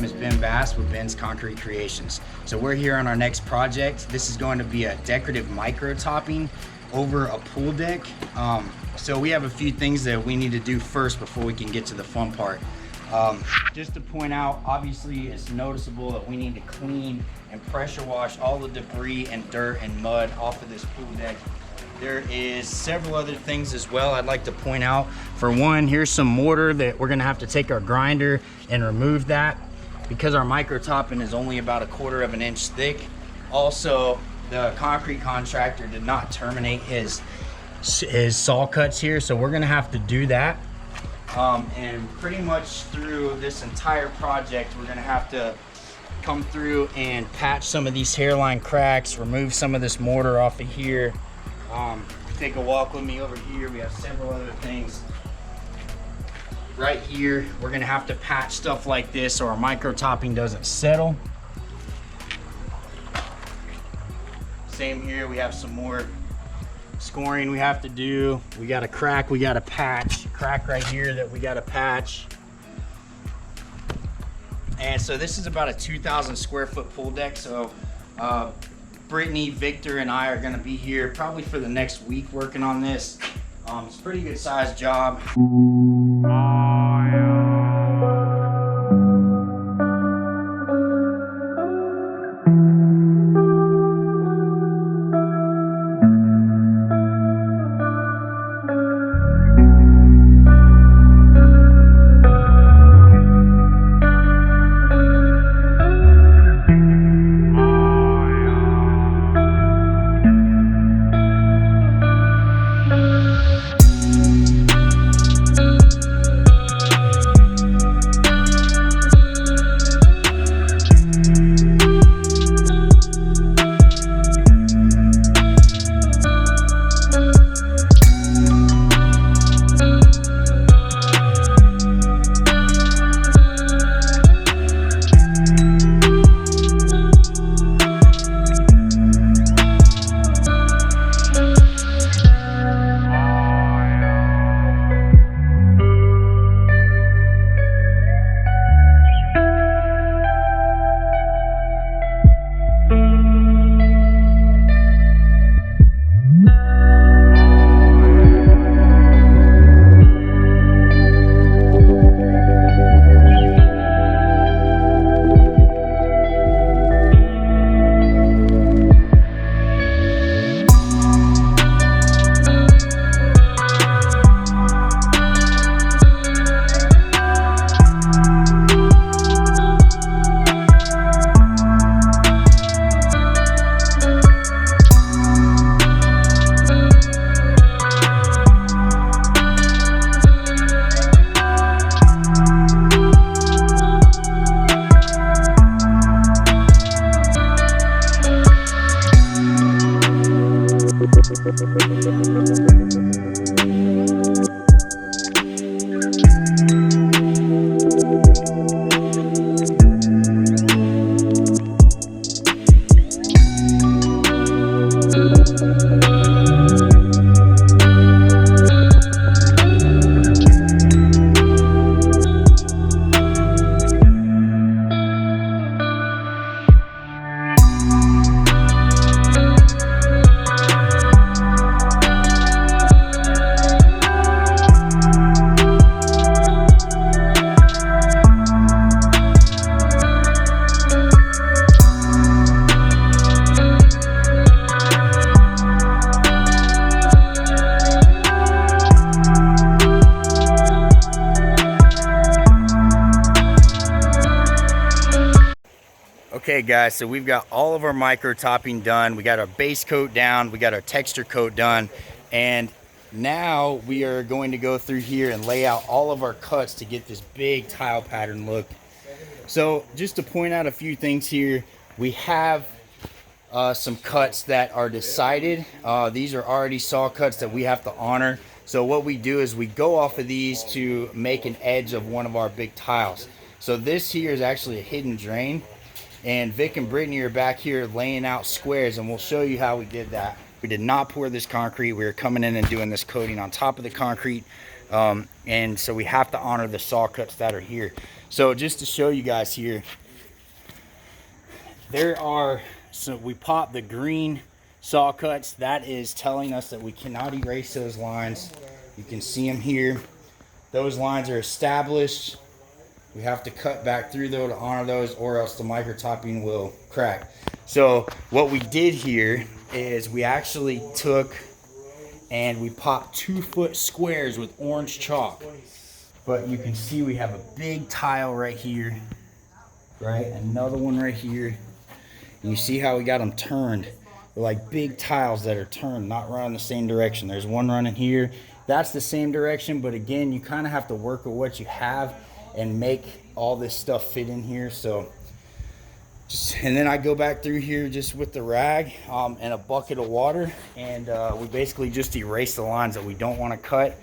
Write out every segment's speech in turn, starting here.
is Ben Bass with Ben's Concrete Creations. So we're here on our next project. This is going to be a decorative micro topping over a pool deck. So we have a few things that we need to do first before we can get to the fun part. Just to point out, obviously it's noticeable that we need to clean and pressure wash all the debris and dirt and mud off of this pool deck. There is several other things as well I'd like to point out. For one, here's some mortar that we're gonna have to take our grinder and remove that because our micro topping is only about 1/4 of an inch thick. Also, the concrete contractor did not terminate his saw cuts here, so we're gonna have to do that. And pretty much through this entire project, we're gonna have to come through and patch some of these hairline cracks, remove some of this mortar off of here. Take a walk with me over here. We have several other things right here. We're gonna have to patch stuff like this so our micro topping doesn't settle. Same here, we have some more scoring we have to do. We got a crack, we got a patch. Crack right here that we got to patch. And so this is about a 2,000 square foot pool deck. So Brittany, Victor, and I are going to be here probably for the next week working on this. It's a pretty good sized job. Okay guys, so we've got all of our micro topping done. We got our base coat down, we got our texture coat done, and now we are going to go through here and lay out all of our cuts to get this big tile pattern look. So just to point out a few things here, we have some cuts that are decided. These are already saw cuts that we have to honor. So what we do is we go off of these to make an edge of one of our big tiles. So this here is actually a hidden drain. And Vic and Brittany are back here laying out squares, and we'll show you how we did that. We did not pour this concrete. We were coming in and doing this coating on top of the concrete. And so we have to honor the saw cuts that are here. So just to show you guys here, so we popped the green saw cuts. That is telling us that we cannot erase those lines. You can see them here. Those lines are established. We have to cut back through though to honor those, or else the micro topping will crack. So what we did here is we actually took and we popped 2-foot squares with orange chalk. But you can see we have a big tile right here, right? Another one right here. And you see how we got them turned. They're like big tiles that are turned, not running the same direction. There's one running here. That's the same direction, but again, you kind of have to work with what you have and make all this stuff fit in here. So and then I go back through here just with the rag and a bucket of water, and we basically just erase the lines that we don't want to cut.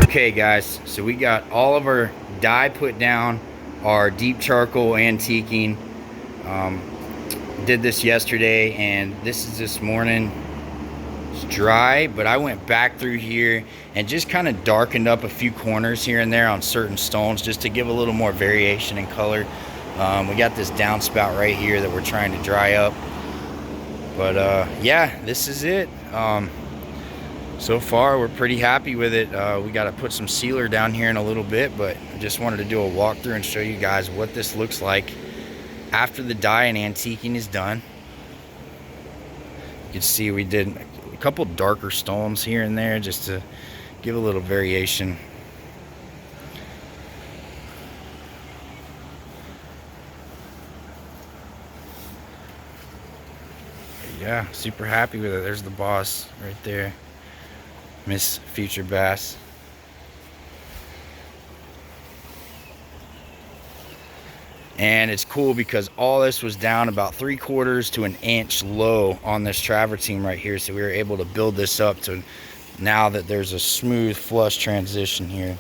Okay guys, so we got all of our dye put down, our deep charcoal antiquing. Did this yesterday and this is this morning. It's dry, but I went back through here and just kind of darkened up a few corners here and there on certain stones just to give a little more variation in color. We got this downspout right here that we're trying to dry up. But yeah, this is it. So far we're pretty happy with it. We got to put some sealer down here in a little bit, but I just wanted to do a walkthrough and show you guys what this looks like after the dye and antiquing is done. You can see we did a couple darker stones here and there just to give a little variation. Yeah, super happy with it. There's the boss right there, Miss Future Bass. And it's cool because all this was down about 3/4 to an inch low on this travertine right here, so we were able to build this up to now that there's a smooth flush transition here.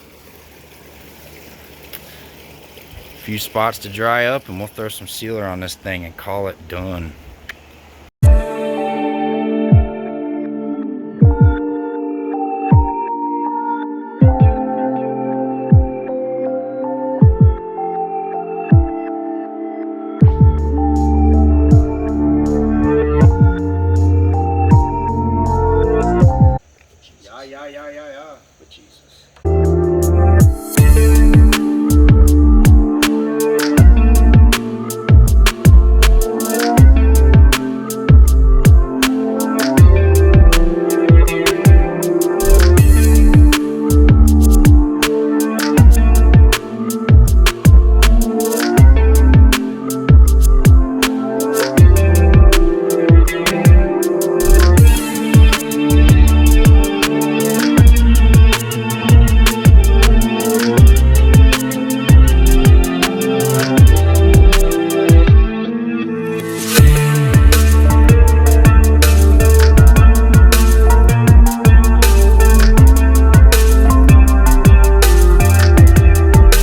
A few spots to dry up and we'll throw some sealer on this thing and call it done.